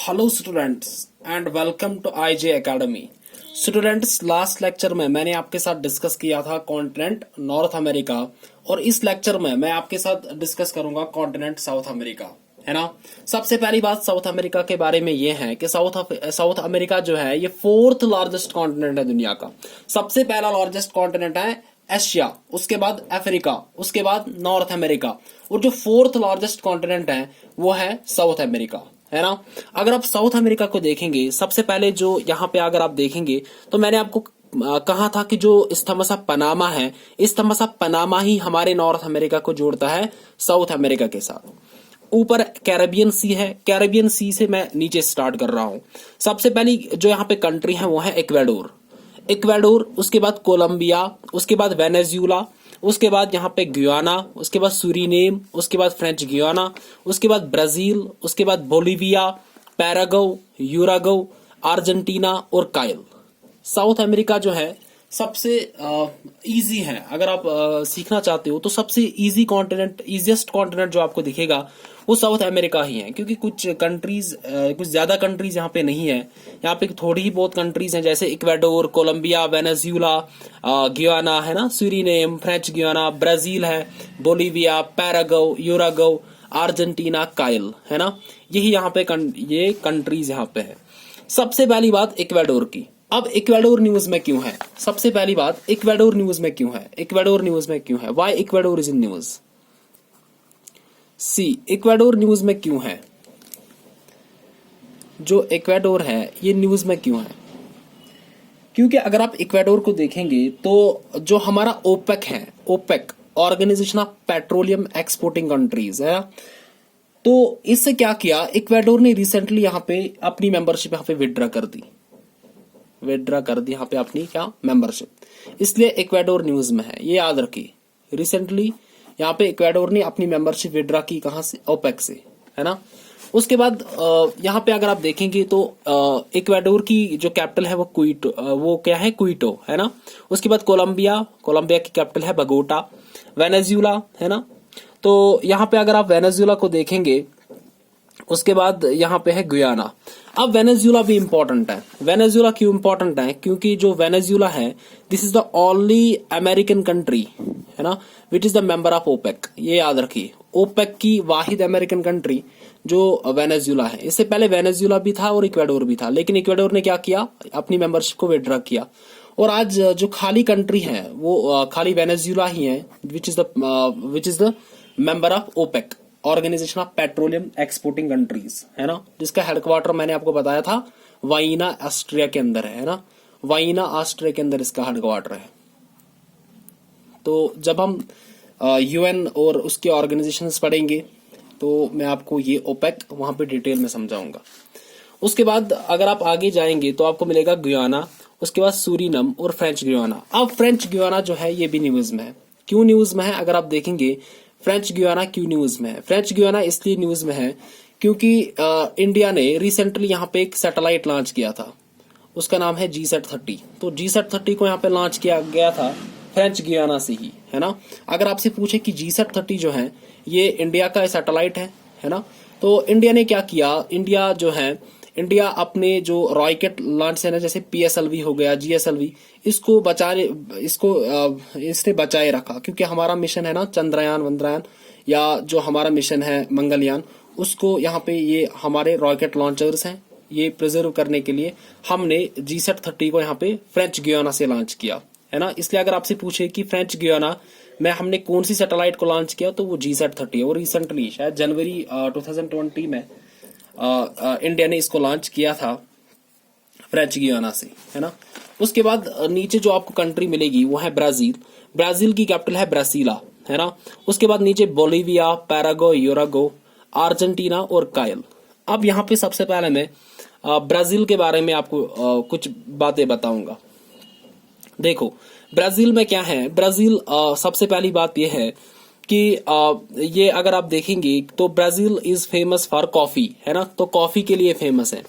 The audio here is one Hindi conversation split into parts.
Hello students and welcome to IJ academy. Students, last lecture में मैंने आपके साथ डिस्कस किया था कॉन्टिनेंट नॉर्थ अमेरिका, और इस लेक्चर में मैं आपके साथ डिस्कस करूंगा कॉन्टिनेंट साउथ अमेरिका, है ना। सबसे पहली बात साउथ अमेरिका के बारे में ये है कि साउथ अमेरिका जो है ये फोर्थ लार्जेस्ट कॉन्टिनेंट है दुनिया का। सबसे पहला लार्जेस्ट कॉन्टिनेंट है एशिया, उसके बाद अफ्रीका, उसके बाद नॉर्थ अमेरिका, और जो फोर्थ लार्जेस्ट कॉन्टिनेंट है वो है साउथ अमेरिका, है ना। अगर आप साउथ अमेरिका को देखेंगे, सबसे पहले जो यहाँ पे अगर आप देखेंगे तो मैंने आपको कहा था कि जो स्थमस ऑफ पनामा है, स्थमस ऑफ पनामा ही हमारे नॉर्थ अमेरिका को जोड़ता है साउथ अमेरिका के साथ। ऊपर कैरेबियन सी है, कैरेबियन सी से मैं नीचे स्टार्ट कर रहा हूं। सबसे पहली जो यहाँ पे कंट्री है वो है इक्वाडोर, उसके बाद कोलंबिया, उसके बाद वेनेजुएला, उसके बाद यहाँ पे गुयाना, उसके बाद सूरीनेम, उसके बाद फ्रेंच गुयाना, उसके बाद ब्राजील, उसके बाद बोलिविया, पैरागो, यूरागो, अर्जेंटीना और काइल। साउथ अमेरिका जो है सबसे इजी है। अगर आप सीखना चाहते हो तो सबसे इजी कॉन्टिनेंट, इजीएस्ट कॉन्टिनेंट जो आपको दिखेगा वो साउथ अमेरिका ही है, क्योंकि कुछ कंट्रीज, कुछ ज्यादा कंट्रीज यहाँ पे नहीं है। यहाँ पे थोड़ी ही बहुत कंट्रीज हैं, जैसे इक्वाडोर, कोलंबिया, वेनेजुएला, गुयाना, है ना, सूरीनेम, फ्रेंच गुयाना, ब्राजील है, बोलिविया, पैरागो, यूरागो, अर्जेंटीना, काइल, है ना। यही यहाँ पे ये कंट्रीज यहाँ पे है। सबसे पहली बात इक्वाडोर की। अब इक्वाडोर न्यूज में क्यों है? सबसे पहली बात, इक्वाडोर न्यूज में क्यों है? इक्वाडोर न्यूज में क्यों है? Why Ecuador is in news? See, Ecuador news में क्यों है? जो इक्वाडोर है ये न्यूज में क्यों है? क्योंकि अगर आप इक्वाडोर को देखेंगे तो जो हमारा ओपेक है, OPEC organisation of petroleum exporting countries है, तो इससे क्या किया, इक्वाडोर ने रिसेंटली यहाँ पे अपनी मेंबरशिप यहाँ पे विड्रॉ कर दी, यहाँ पे अपनी क्या मेंबरशिप। इसलिए इक्वाडोर न्यूज में है, ये याद रखिए। रिसेंटली यहाँ पे इक्वाडोर ने अपनी मेंबरशिप विड्रॉ की, कहां से? ओपेक से, है ना। उसके बाद यहाँ पे अगर आप देखेंगे तो इक्वाडोर की जो कैपिटल है वो क्विटो, वो क्या है? क्विटो, है ना। उसके बाद कोलंबिया की कैपिटल है बगोटा। वेनेजुएला, है ना। तो यहाँ पे अगर आप वेनेजुएला को देखेंगे, उसके बाद यहाँ पे है गुयाना। अब वेनेजुएला भी इंपॉर्टेंट है। वेनेजुएला क्यों इंपॉर्टेंट है? क्योंकि जो वेनेजुएला है, this is the only American country, है ना, which is the member of OPEC. ये याद रखिए, ओपेक की वाहिद अमेरिकन कंट्री जो वेनेजुएला है। इससे पहले वेनेजुएला भी था और इक्वाडोर भी था, लेकिन इक्वाडोर ने क्या किया, अपनी मेंबरशिप को विड्रॉ किया। और आज जो खाली कंट्री है वो खाली वेनेजुएला ही है, which is the member of OPEC, organisation of petroleum exporting countries, है ना, जिसका हेडक्वार्टर मैंने आपको बताया था वाइना ऑस्ट्रिया के अंदर है ना। वाइना ऑस्ट्रिया के अंदर इसका हेडक्वार्टर है। तो जब हम यूएन और उसके ऑर्गेनाइजेशंस पढ़ेंगे तो मैं आपको ये ओपेक वहां पे डिटेल में समझाऊंगा। उसके बाद अगर आप आगे जाएंगे तो आपको मिलेगा गुयाना, उसके बाद सूरीनम और फ्रेंच गुयाना। अब फ्रेंच गुयाना जो है ये भी न्यूज में है। क्यों न्यूज में है? अगर आप देखेंगे फ्रेंच गुयाना क्यों न्यूज में है? फ्रेंच गुयाना इसलिए न्यूज में है क्योंकि इंडिया ने रिसेंटली यहाँ पे एक सैटेलाइट लॉन्च किया था, उसका नाम है GSAT-30। तो GSAT-30 को यहाँ पे लॉन्च किया गया था फ्रेंच गुयाना से ही, है ना। अगर आपसे पूछे कि GSAT-30 जो है ये इंडिया का सैटेलाइट है ना, तो इंडिया ने क्या किया, इंडिया अपने जो रॉकेट लॉन्च है ना, जैसे PSLV हो गया, GSLV, इसने बचाए रखा, क्योंकि हमारा मिशन है ना चंद्रयान वंद्रयान, या जो हमारा मिशन है मंगलयान, उसको यहाँ पे ये हमारे रॉकेट लॉन्चर्स हैं, ये प्रिजर्व करने के लिए हमने GSAT-30 को यहाँ पे फ्रेंच गुयाना से लॉन्च किया, है ना। इसलिए अगर आपसे पूछे कि फ्रेंच गुयाना में हमने कौन सी सैटेलाइट को लॉन्च किया, तो वो GSAT-30 है। और रिसेंटली शायद जनवरी 2020 में इंडिया ने इसको लॉन्च किया था फ्रेंच गुयाना से, है ना। उसके बाद नीचे जो आपको कंट्री मिलेगी वो है ब्राजील की कैपिटल है ब्रासिला, है ना। उसके बाद नीचे बोलिविया, पैरागो, यूरागो, अर्जेंटीना और काइल। अब यहाँ पे सबसे पहले मैं ब्राजील के बारे में आपको कुछ बातें बताऊंगा। देखो ब्राजील में क्या है। ब्राजील सबसे पहली बात यह है कि ये अगर आप देखेंगे तो Brazil is famous for coffee, है ना, तो कॉफी के लिए फेमस है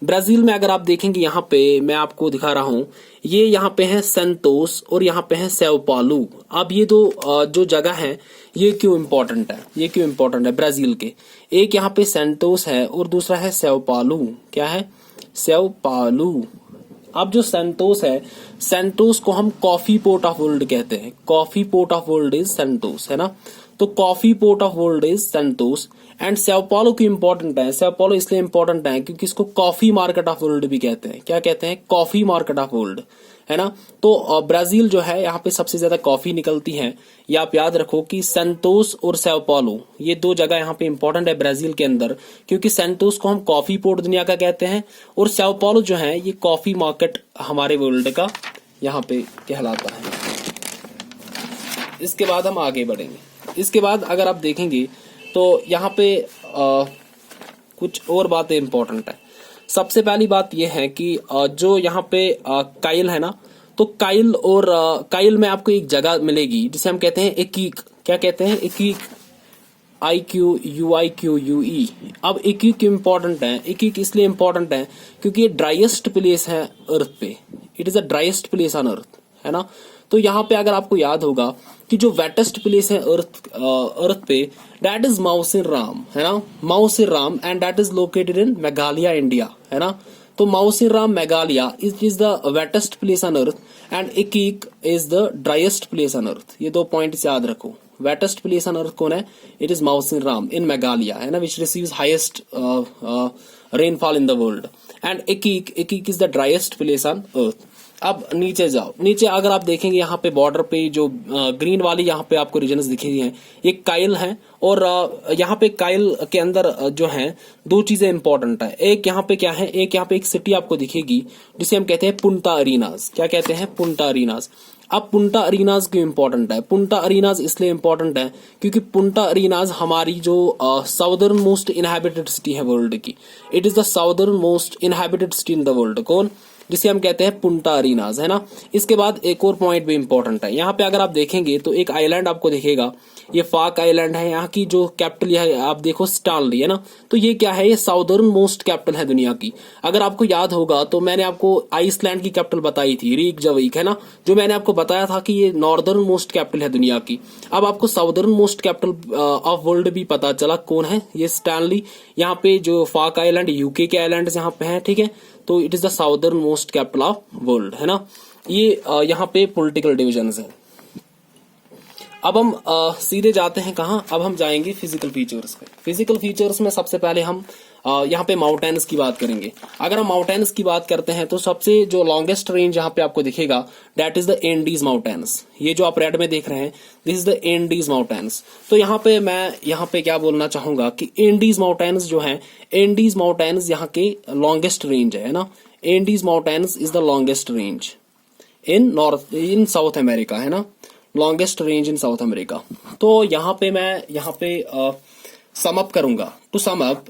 ब्राजील में। अगर आप देखेंगे यहाँ पे मैं आपको दिखा रहा हूं, ये यहाँ पे है सेंटोस और यहाँ पे है सैओ पाउलो। अब ये दो जो जगह है ये क्यों इंपॉर्टेंट है, ये क्यों इंपॉर्टेंट है ब्राजील के? एक यहाँ पे सेंटोस है और दूसरा है सैओ पाउलो। क्या है? Sao Paulo. अब जो सेंटोस है, सेंटोस को हम कॉफी पोर्ट ऑफ वर्ल्ड कहते हैं। Coffee port of world is Santos, है ना, तो coffee port of world is Santos. And Sao Paulo क्यों इंपॉर्टेंट है? सैओ पाउलो इसलिए इंपॉर्टेंट है क्योंकि इसको कॉफी मार्केट ऑफ वर्ल्ड भी कहते हैं। क्या कहते हैं? कॉफी मार्केट ऑफ वर्ल्ड, है ना। तो ब्राजील जो है यहाँ पे सबसे ज्यादा कॉफी निकलती है। ये आप याद रखो कि सेंटोस और सैओ पाउलो ये दो जगह यहाँ पे इंपॉर्टेंट है ब्राजील के अंदर, क्योंकि सेंटोस को हम कॉफी पोर्ट दुनिया का कहते हैं और सैओ पाउलो जो है ये कॉफी मार्केट हमारे वर्ल्ड का यहाँ पे कहलाता है। इसके बाद हम आगे बढ़ेंगे। इसके बाद अगर आप देखेंगे तो यहाँ पे कुछ और बातें इंपॉर्टेंट है। सबसे पहली बात यह है कि जो यहाँ पे काइल है ना, तो काइल और काइल में आपको एक जगह मिलेगी जिसे हम कहते हैं एकीक। क्या कहते हैं? एकीक, IQUIQUE। अब एकीक इंपॉर्टेंट है। एकीक इसलिए इंपॉर्टेंट है क्योंकि ये ड्राइएस्ट प्लेस है अर्थ पे। It is a driest place on अर्थ, है ना। तो यहाँ पे अगर आपको याद होगा कि जो वेटेस्ट प्लेस है अर्थ पे, दैट इज माउसिनराम, है ना, Mawsynram, and that is located in Meghalaya, India, है ना। तो Mawsynram Meghalaya is the wettest place on earth and Arica is the driest place on earth. ये दो पॉइंट्स याद रखो। वेटेस्ट प्लेस ऑन अर्थ कौन है? It is Mawsynram in Meghalaya, है ना, which receives highest rainfall in the world. And Arica is the driest place on earth. अब नीचे जाओ। नीचे अगर आप देखेंगे यहाँ पे बॉर्डर पे जो ग्रीन वाली यहाँ पे आपको रीजन्स दिखेगी हैं, ये काइल है। और यहाँ पे काइल के अंदर जो है दो चीजें इंपॉर्टेंट है। एक यहाँ पे क्या है? एक यहाँ पे एक सिटी आपको दिखेगी जिसे हम कहते हैं पुंटा अरीनाज। क्या कहते हैं? Punta arenas. अब पुंटा अरीनाज क्यों इंपॉर्टेंट है? पुंटा अरीनाज इसलिए इंपॉर्टेंट है क्योंकि पुंटा अरीनाज हमारी जो साउदर्न मोस्ट इनहैबिटेड सिटी है वर्ल्ड की। It is the southern most inhabited city in the world. कौन? जिसे हम कहते हैं पुंटा अरीनाज, है ना। इसके बाद एक और पॉइंट भी इंपॉर्टेंट है। यहाँ पे अगर आप देखेंगे तो एक आइलैंड आपको दिखेगा, ये फाक आइलैंड है। यहाँ की जो कैपिटल है आप देखो स्टानली, है ना। तो ये क्या है? ये साउदर्न मोस्ट कैपिटल है दुनिया की। अगर आपको याद होगा तो मैंने आपको आइसलैंड की कैपिटल बताई थी, रीकजाविक, है ना, जो मैंने आपको बताया था कि ये नॉर्दर्न मोस्ट कैपिटल है दुनिया की। अब आपको southern most capital of world भी पता चला, कौन है? ये स्टानली। यहाँ पे जो फाक आइलैंड यूके के आइलैंड यहाँ पे है, ठीक है। तो it is the southern most capital of world, है ना। ये यहाँ पे पॉलिटिकल डिविजन्स है। अब हम सीधे जाते हैं कहाँ? अब हम जाएंगे फिजिकल फीचर्स पे। फिजिकल फीचर्स में सबसे पहले हम यहाँ पे माउंटेन्स की बात करेंगे। अगर हम माउंटेन्स की बात करते हैं तो सबसे जो लॉन्गेस्ट रेंज यहाँ पे आपको दिखेगा that is the Andes mountains. ये जो आप रेड में देख रहे हैं this is the Andes mountains. तो यहाँ पे मैं यहाँ पे क्या बोलना चाहूंगा कि एंडीज माउंटेन्स जो है, एंडीज माउंटेन्स यहाँ के लॉन्गेस्ट रेंज है ना। Andes mountains is the longest range in South America, है ना, लॉन्गेस्ट रेंज इन साउथ अमेरिका। तो यहाँ पे मैं यहाँ पे सम अप करूंगा। टू सम अप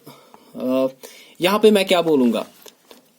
यहाँ पे मैं क्या बोलूंगा?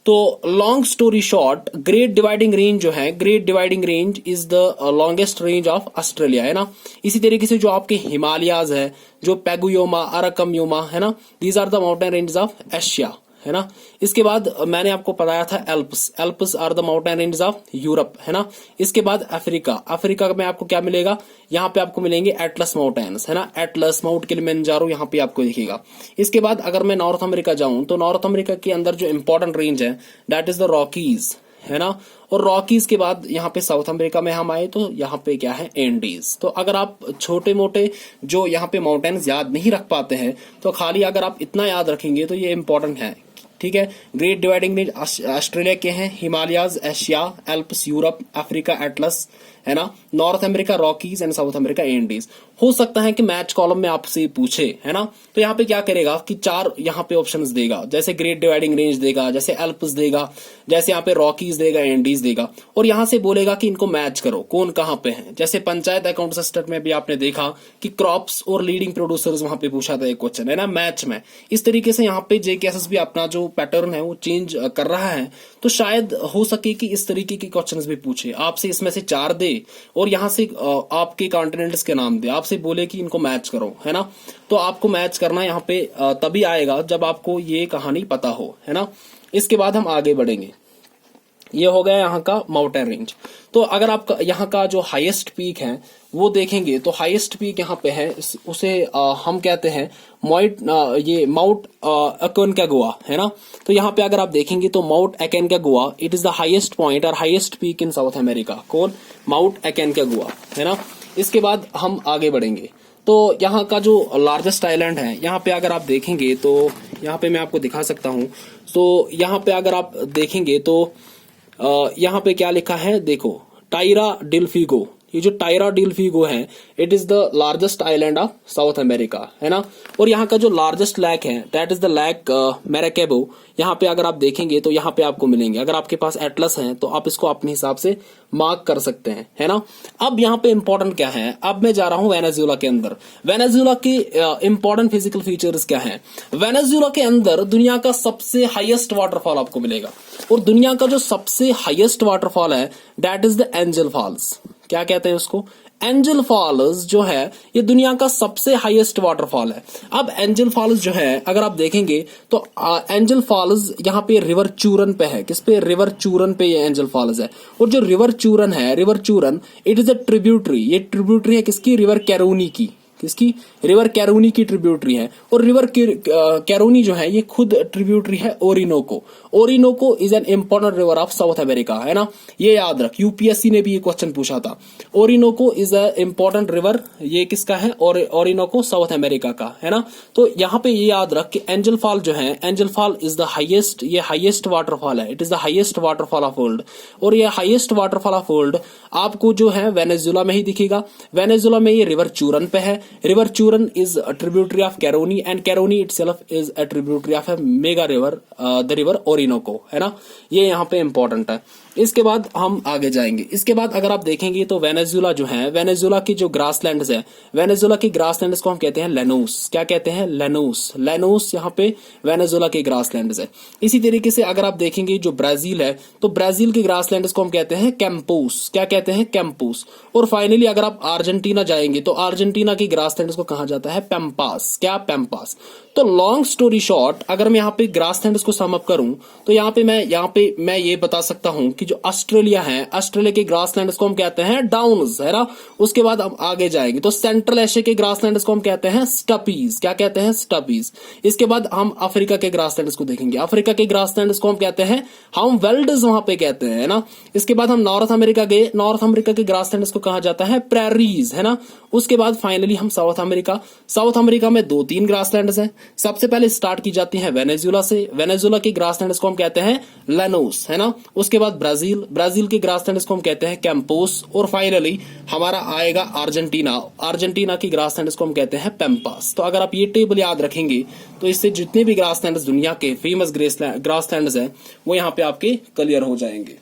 तो long story short, great dividing range जो है, great dividing range is the longest range of Australia, है ना। इसी तरीके से जो आपके हिमालयाज है, जो पैगुयोमा, अराकमयोमा, है ना, these are the mountain range of Asia, है ना। इसके बाद मैंने आपको बताया था Alps. Alps are the mountain range of Europe, है ना। इसके बाद अफ्रीका। अफ्रीका में आपको क्या मिलेगा? यहाँ पे आपको मिलेंगे एटलस माउंटेन्स, है ना। एटलस, माउंट किलिमंजारो यहाँ पे आपको दिखेगा। इसके बाद अगर मैं नॉर्थ अमेरिका जाऊं तो नॉर्थ अमेरिका के अंदर जो इंपॉर्टेंट रेंज है दैट इज द रॉकीज, है ना। और रॉकीज के बाद यहाँ पे साउथ अमेरिका में हम आए तो यहाँ पे क्या है? एंडीज। तो अगर आप छोटे मोटे जो यहाँ पे माउंटेन्स याद नहीं रख पाते हैं तो खाली अगर आप इतना याद रखेंगे तो ये इंपॉर्टेंट है, ठीक है। ग्रेट डिवाइडिंग रेंज ऑस्ट्रेलिया के हैं, Himalayas Asia, Alps Europe, Africa Atlas, है ना, north America Rockies and south America Andes. हो सकता है कि मैच कॉलम में आपसे पूछे, है ना। तो यहाँ पे क्या करेगा कि चार यहाँ पे ऑप्शंस देगा, जैसे ग्रेट डिवाइडिंग रेंज देगा, जैसे एल्प्स देगा, जैसे यहाँ पे रॉकीज देगा, एंडीज देगा, और यहाँ से बोलेगा कि इनको मैच करो कौन कहाँ पे है। जैसे पंचायत अकाउंट सिस्टम में भी आपने देखा कि क्रॉप्स और लीडिंग प्रोड्यूसर्स वहां पे पूछा था एक क्वेश्चन, है ना, मैच में। इस तरीके से यहाँ पे जेकेएसएस भी अपना जो पैटर्न है वो चेंज कर रहा है, तो शायद हो सके कि इस तरीके के क्वेश्चंस भी पूछे, आपसे इसमें से 4 दे और यहाँ से आपके कॉन्टिनेंट्स के नाम दे, आपसे बोले कि इनको मैच करो, है ना। तो आपको मैच करना यहाँ पे तभी आएगा जब आपको ये कहानी पता हो, है ना। इसके बाद हम आगे बढ़ेंगे। ये हो गया यहाँ का माउंटेन रेंज। तो अगर आप यहाँ का जो हाईएस्ट पीक है वो देखेंगे तो हाईएस्ट पीक यहाँ पे है, उसे हम कहते हैं ये माउंट अकोनकागुआ, है ना। तो यहाँ पे अगर आप देखेंगे तो Mount Aconcagua it is the highest point और highest peak in South America. कौन? माउंट अकोनकागुआ, है ना। इसके बाद हम आगे बढ़ेंगे। तो यहाँ का जो लार्जेस्ट आइलैंड है, यहाँ पे अगर आप देखेंगे तो यहाँ पे मैं आपको दिखा सकता हूँ। तो यहाँ पे अगर आप देखेंगे तो यहाँ पे क्या लिखा है देखो, टायरा डेल फिगो। ये जो टायरा डेल फिगो है it is the largest island of South America, है ना। और यहाँ का जो लार्जेस्ट लेक है that is the lake Maracaibo. यहाँ पे अगर आप देखेंगे तो यहाँ पे आपको मिलेंगे, अगर आपके पास एटलस है तो आप इसको अपने हिसाब से मार्क कर सकते हैं, है ना। अब यहाँ पे इंपॉर्टेंट क्या है, अब मैं जा रहा हूँ वेनेजुएला के अंदर। वेनेजुएला के इंपॉर्टेंट फिजिकल फीचर्स क्या है। वेनेजुएला के अंदर दुनिया का सबसे हाईएस्ट वाटरफॉल आपको मिलेगा, और दुनिया का जो सबसे हाईएस्ट वाटरफॉल है that is the Angel Falls. क्या कहते हैं उसको? एंजल फॉल्स जो है ये दुनिया का सबसे हाईएस्ट वाटरफॉल है। अब एंजल फॉल्स जो है अगर आप देखेंगे तो एंजल फॉल्स यहाँ पे रिवर चूरन पे है। किस पे? रिवर चूरन पे ये एंजल फॉल्स है। और जो रिवर चूरन है, रिवर चूरन इट इज अ ट्रिब्यूटरी। ये ट्रिब्यूटरी है किसकी? रिवर कैरोनी की। किसकी? रिवर कैरोनी की ट्रिब्यूटरी है। और रिवर कैरोनी जो है ये खुद ट्रिब्यूटरी है Orinoco. Orinoco is an important river of South America, है ना। ये याद रख, यूपीएससी ने भी ये क्वेश्चन पूछा था। Orinoco is a important river, ये किसका है? ओरिनोको साउथ अमेरिका का, है ना। तो यहाँ पे ये याद रख कि एंजल फॉल जो है, angel fall is the highest, ये हाईएस्ट वाटरफॉल है। It is the highest waterfall of world. और ये हाईएस्ट वाटरफॉल ऑफ वर्ल्ड आपको जो है वेनेजुएला में ही दिखेगा। वेनेजुएला में ये रिवर चूरन पे है। रिवर चूरन is a tributary of Caroni and Caroni itself is a tributary of a mega river, the river Orinoco, है ना। ये यहाँ पे इंपॉर्टेंट है। इसके बाद हम आगे जाएंगे। इसके बाद अगर आप देखेंगे तो वेनेजुएला जो है, वेनेजुएला की जो ग्रासलैंड्स है, वेनेजुएला की ग्रासलैंड्स को हम कहते हैं लेनोस। क्या कहते हैं? लेनोस। लेनोस यहाँ पे वेनेजुएला की ग्रासलैंड्स है। इसी तरीके से अगर आप देखेंगे जो ब्राजील है तो ब्राजील की ग्रासलैंड्स को हम कहते हैं कैंपोस। क्या कहते हैं? कैंपोस। और फाइनली अगर आप अर्जेंटीना जाएंगे तो अर्जेंटीना की ग्रासलैंड्स को कहा जाता है पैम्पास। क्या? पैम्पास। तो लॉन्ग स्टोरी शॉर्ट अगर मैं यहाँ पे ग्रासलैंड्स को सम अप करूं तो यहाँ पे मैं ये बता सकता हूं कि जो ऑस्ट्रेलिया है, ऑस्ट्रेलिया के ग्रासलैंड्स को हम कहते हैं डाउन्स, है ना। उसके बाद हम आगे जाएंगे तो सेंट्रल एशिया के ग्रासलैंड्स को हम कहते हैं स्टपीज। क्या कहते हैं? स्टपीज। इसके बाद हम अफ्रीका के ग्रासलैंड्स को देखेंगे। अफ्रीका के ग्रासलैंड्स को हम कहते हैं हम वेल्ड्स वहां पे कहते हैं, है ना। इसके बाद हम नॉर्थ अमेरिका गए, नॉर्थ अमेरिका के ग्रासलैंड्स को कहा जाता है प्रेरीज, है ना। उसके बाद फाइनली हम साउथ अमेरिका। साउथ अमेरिका में 2-3 ग्रासलैंड्स हैं। सबसे पहले स्टार्ट की जाती है वेनेजुएला से। वेनेजुएला की ग्रासलैंड्स को हम कहते हैं लेनोस, है ना। उसके बाद ब्राजील, ब्राजील के ग्रासलैंड्स को हम कहते हैं कैंपोस। और फाइनली हमारा आएगा अर्जेंटीना, अर्जेंटीना की ग्रासलैंड्स को हम कहते हैं पैम्पास। तो अगर आप ये टेबल याद रखेंगे तो इससे जितने भी ग्रासलैंड्स दुनिया के फेमस ग्रासलैंड्स हैं वो यहाँ पे आपके क्लियर हो जाएंगे।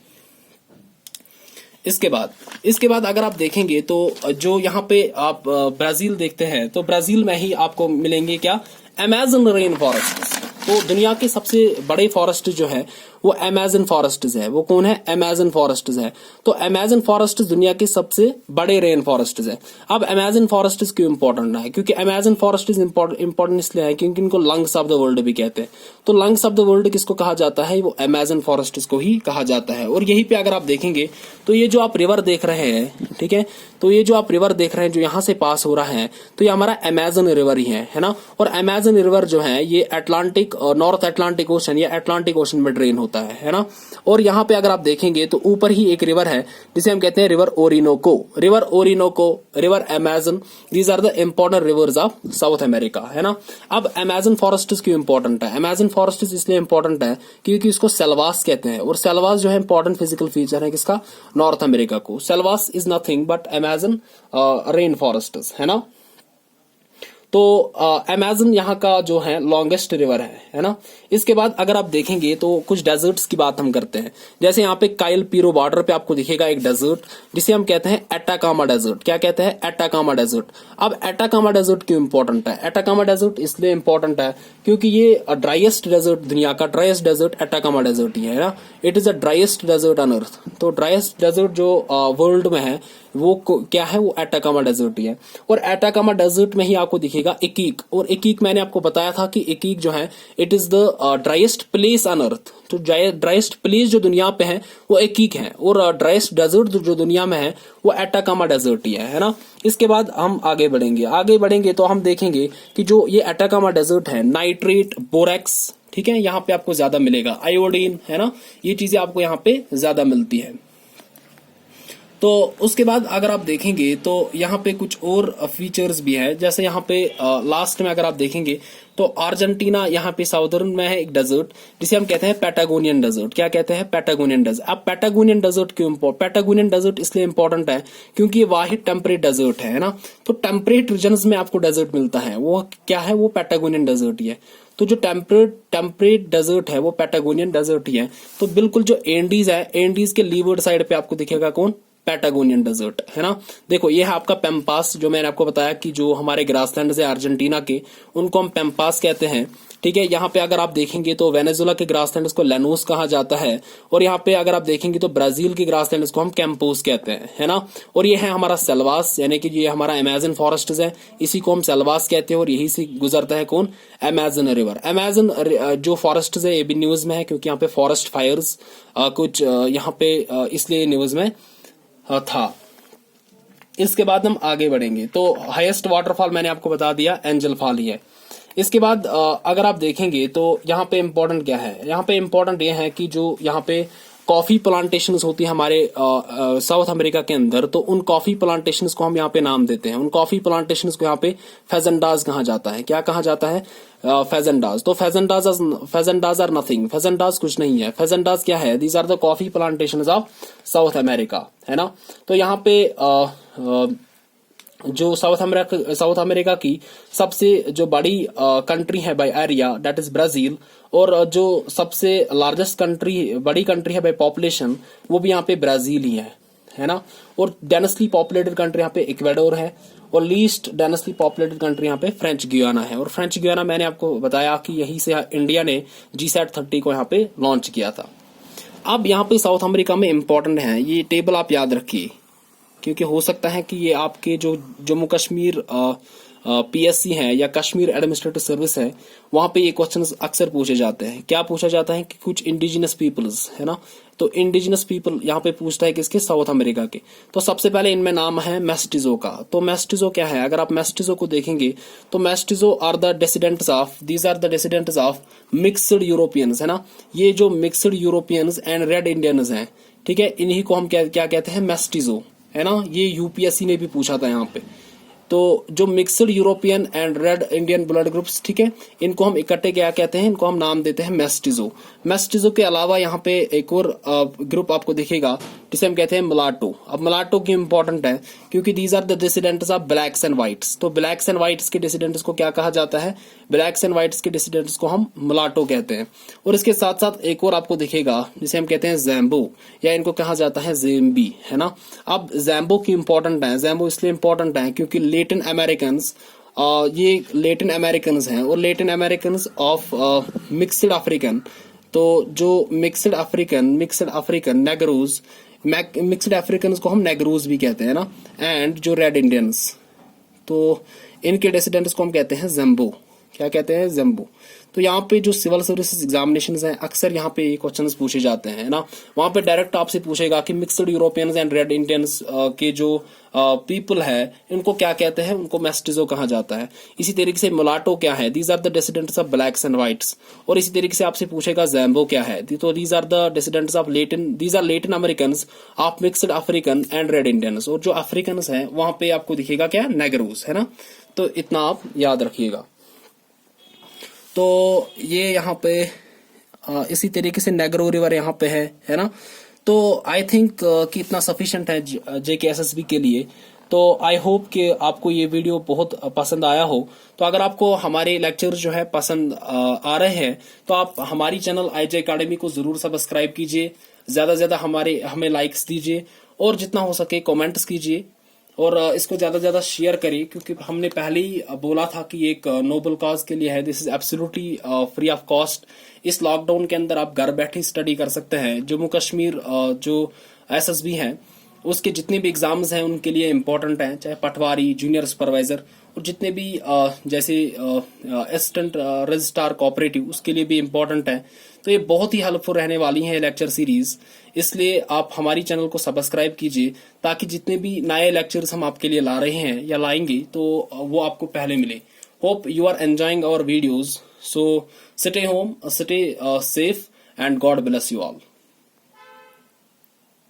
इसके बाद अगर आप देखेंगे तो जो यहाँ पे आप ब्राजील देखते हैं तो ब्राजील में ही आपको मिलेंगे क्या? Amazon rain forest. तो दुनिया के सबसे बड़े फॉरेस्ट जो है वो अमेज़न फॉरेस्ट है। वो कौन है? अमेज़न फॉरेस्ट है। तो अमेज़न फॉरेस्ट दुनिया के सबसे बड़े रेन फॉरेस्ट है। अब अमेज़न फॉरेस्ट क्यों इंपॉर्टेंट है? क्योंकि अमेज़न फॉरेस्ट इंपॉर्टेंट इसलिए है क्योंकि इनको लंग्स ऑफ द वर्ल्ड भी कहते हैं। तो लंग्स ऑफ द वर्ल्ड किसको कहा जाता है? वो अमेज़न फॉरेस्ट को ही कहा जाता है। और यहीं पे अगर आप देखेंगे तो ये जो आप रिवर देख रहे हैं, ठीक है, तो ये जो आप रिवर देख रहे हैं जो यहाँ से पास हो रहा है तो ये हमारा अमेज़न रिवर ही है ना। और अमेज़न रिवर जो है ये अटलांटिक और नॉर्थ अटलांटिक ओशन या अटलांटिक ओशन में ड्रेन होता है ना। और यहाँ पे अगर आप देखेंगे तो ऊपर ही एक रिवर है जिसे हम कहते हैं river Orinoco. River Orinoco, river Amazon, these are the important rivers of South America, है ना। अब अमेज़न फॉरेस्ट क्यों इंपॉर्टेंट है? अमेज़न फॉरेस्ट इसलिए इंपॉर्टेंट है क्योंकि इसको सेल्वास कहते हैं। और सेल्वास जो है इंपॉर्टेंट फिजिकल फीचर है किसका? नॉर्थ अमेरिका को। Selvas is nothing but Amazon rain forest, है ना। तो अमेजन यहाँ का जो है लॉन्गेस्ट रिवर है ना। इसके बाद अगर आप देखेंगे तो कुछ डेजर्ट्स की बात हम करते हैं। जैसे यहाँ पे काइल पीरो बॉर्डर पे आपको दिखेगा एक डेजर्ट जिसे हम कहते हैं एटाकामा डेजर्ट। क्या कहते हैं? Atacama desert. अब एटाकामा डेजर्ट क्यों इंपॉर्टेंट है? एटाकामा डेजर्ट इसलिए इंपॉर्टेंट है क्योंकि ये ड्राइएस्ट डेजर्ट, दुनिया का ड्राइएस्ट डेजर्ट एटाकामा डेजर्ट ही है ना। It is a driest desert on earth. तो ड्राइएस्ट डेजर्ट जो वर्ल्ड में है वो क्या है? वो एटाकामा डेजर्ट ही है। और एटाकामा डेजर्ट में ही आपको दिखेगा इकीक। और इकीक मैंने आपको बताया था कि इकीक जो है it is the driest place on earth. तो ड्राइएस्ट प्लेस जो दुनिया पे है वो इकीक है, और ड्राइएस्ट डेजर्ट जो दुनिया में है वो एटाकामा डेजर्ट ही है ना। इसके बाद हम आगे बढ़ेंगे तो हम देखेंगे कि जो ये एटाकामा डेजर्ट है, नाइट्रेट, बोरेक्स, ठीक है, यहाँ पे आपको ज्यादा मिलेगा, आयोडीन, है ना, ये चीजें आपको यहाँ पे ज्यादा मिलती है। तो उसके बाद अगर आप देखेंगे तो यहाँ पे कुछ और फीचर्स भी है। जैसे यहाँ पे लास्ट में अगर आप देखेंगे तो अर्जेंटीना यहाँ पे साउदर्न में है एक डेजर्ट जिसे हम कहते हैं पैटागोनियन डेजर्ट। क्या कहते हैं? Patagonian desert. अब पैटागोनियन डेजर्ट क्यों पैटागोनियन डेजर्ट इसलिए इंपॉर्टेंट है क्योंकि ये वाहिद टेम्परेट डेजर्ट है ना। तो टेम्परेट रीजन्स में आपको डेजर्ट मिलता है, वो क्या है? वो पैटागोनियन डेजर्ट ही है। तो जो टेम्परेट डेजर्ट है वो पैटागोनियन डेजर्ट ही है। तो बिल्कुल जो एंडीज है, एंडीज के लीवर्ड साइड पे आपको दिखेगा कौन? पैटागोनियन डेजर्ट, है ना। देखो ये है आपका पेम्पास, जो मैंने आपको बताया कि जो हमारे ग्रासलैंड है अर्जेंटीना के, उनको हम पेम्पास कहते हैं, ठीक है। यहाँ पे अगर आप देखेंगे तो वेनेजुला के ग्रासलैंड को लेनोस कहा जाता है, और यहाँ पे अगर आप देखेंगे तो ब्राजील के ग्रासलैंड को हम कैंपोस कहते हैं, है ना। और ये है हमारा सेल्वास, यानी कि ये हमारा अमेजन फॉरेस्ट है, इसी को हम सेल्वास कहते हैं, और यही से गुजरता है कौन? Amazon river. अमेजन जो फॉरेस्ट है ये भी न्यूज में है, क्योंकि यहाँ पे फॉरेस्ट फायर्स कुछ यहाँ पे इसलिए न्यूज में था। इसके बाद हम आगे बढ़ेंगे तो हाईएस्ट वाटरफॉल मैंने आपको बता दिया, एंजल फॉल ही है। इसके बाद अगर आप देखेंगे तो यहाँ पे इम्पोर्टेंट क्या है? यहाँ पे इम्पोर्टेंट ये है कि जो यहाँ पे कॉफी प्लांटेशंस होती है हमारे साउथ अमेरिका के अंदर, तो उन कॉफी प्लांटेशंस को हम यहाँ पे नाम देते हैं। उन कॉफी प्लांटेशंस को यहाँ पे फेजेंडाज कहा जाता है। क्या कहा जाता है? फेजेंडाज। तो फेजेंडाज आर नथिंग, फेजेंडाज कुछ नहीं है। फेजेंडाज क्या है? These are the coffee plantations of South America, है ना। तो यहाँ पे जो साउथ अमेरिका की सबसे जो बड़ी कंट्री है by area, that is Brazil, और जो सबसे लार्जेस्ट बड़ी कंट्री है बाय पॉपुलेशन, वो भी यहाँ पे ब्राजील ही है ना। और डेंसली पॉपुलेटेड कंट्री यहाँ पे इक्वेडोर है, और लीस्ट डेंसली पॉपुलेटेड कंट्री यहाँ पे फ्रेंच गियाना है। और फ्रेंच गियाना मैंने आपको बताया कि यहीं से इंडिया ने GSAT-30 को यहाँ पे लॉन्च किया था। अब यहाँ पे साउथ अमेरिका में इंपॉर्टेंट है, ये टेबल आप याद रखिए, क्योंकि हो सकता है कि ये आपके जो जम्मू कश्मीर PSC है या कश्मीर एडमिनिस्ट्रेटिव सर्विस है, वहां पे ये क्वेश्चन अक्सर पूछे जाते हैं। क्या पूछा जाता है कि कुछ इंडिजिनस पीपल्स, है ना। तो इंडिजिनस पीपल यहाँ पे पूछता है किसके? साउथ अमेरिका के। तो सबसे पहले इनमें नाम है मेस्टिजो का। तो मेस्टिजो क्या है? अगर आप मेस्टिजो को देखेंगे तो mestizo are the descendants of, these are the descendants of mixed Europeans, है ना। ये जो mixed Europeans and red Indians हैं, ठीक है, इन्हीं को हम क्या कहते हैं? मेस्टिजो, है ना। ये UPSC ने भी पूछा था यहाँ पे। तो जो mixed European and red Indian blood groups, ठीक है, इनको हम इकट्ठे क्या कहते हैं? इनको हम नाम देते हैं मेस्टिजो। मेस्टिजो के अलावा यहाँ पे एक और ग्रुप आपको दिखेगा जिसे हम कहते हैं मुलाटो। अब मुलाटो क्यों इंपॉर्टेंट है? क्योंकि these are the descendants of blacks and whites. तो ब्लैक्स एंड व्हाइट्स के डिसिडेंट्स को क्या कहा जाता है? ब्लैक्स एंड व्हाइट्स के डिसिडेंट्स को हम मुलाटो कहते हैं। और इसके साथ साथ एक और आपको दिखेगा जिसे हम कहते हैं जैम्बो, या इनको कहा जाता है जेम्बी, है ना। अब जैम्बो क्यों इंपॉर्टेंट है? जैम्बो इसलिए इंपॉर्टेंट है क्योंकि लेटिन अमेरिकन्स, ये लेटिन अमेरिकन्स हैं, और Latin Americans of mixed African. तो जो मिक्सड अफ्रीकन नेग्रोज, मिक्सड अफ्रीकन्स को हम नेग्रोज भी कहते हैं ना, एंड जो रेड इंडियंस, तो इनके डिसिडेंट्स को हम कहते हैं जम्बो। क्या कहते हैं? जम्बो। तो यहाँ पे जो सिविल सर्विसेज एग्जामिनेशन हैं, अक्सर यहाँ पे क्वेश्चंस पूछे जाते हैं ना। वहां पे डायरेक्ट आपसे पूछेगा कि mixed Europeans and red Indians के जो पीपल है, इनको क्या कहते हैं? उनको मेस्टिजो कहा जाता है। इसी तरीके से मुलाटो क्या है? These are the descendants of blacks and whites. और इसी तरीके से आपसे पूछेगा जैम्बो क्या है? तो these are the descendants of Latin American of mixed African and red Indians. और जो अफ्रीकन है वहां पे आपको दिखेगा क्या? नेग्रोज, है ना। तो इतना आप याद रखिएगा। तो ये यहाँ पे इसी तरीके से नेग्रो रिवर यहाँ पे है ना। तो आई थिंक कि इतना सफिशिएंट है JK SSB के लिए। तो आई होप कि आपको ये वीडियो बहुत पसंद आया हो। तो अगर आपको हमारे लेक्चर जो है पसंद आ रहे हैं तो आप हमारी चैनल आईजे एकेडमी को जरूर सब्सक्राइब कीजिए, ज्यादा से ज्यादा हमें लाइक्स दीजिए और जितना हो सके कमेंट्स कीजिए और इसको ज्यादा से ज्यादा शेयर करिए, क्योंकि हमने पहले ही बोला था कि एक नोबल कॉज के लिए है। This is absolutely free of cost. इस लॉकडाउन के अंदर आप घर बैठे स्टडी कर सकते हैं। जम्मू कश्मीर जो एसएसबी हैं उसके जितने भी एग्जाम्स हैं उनके लिए इम्पोर्टेंट हैं, चाहे पटवारी, जूनियर सुपरवाइजर और जितने भी जैसे असिस्टेंट रजिस्ट्रार कोऑपरेटिव, उसके लिए भी इम्पोर्टेंट है। तो ये बहुत ही हेल्पफुल रहने वाली है लेक्चर सीरीज, इसलिए आप हमारी चैनल को सब्सक्राइब कीजिए ताकि जितने भी नए लेक्चर्स हम आपके लिए ला रहे हैं या लाएंगे तो वो आपको पहले मिले। Hope you are enjoying our videos. So stay home, stay safe and God bless you all.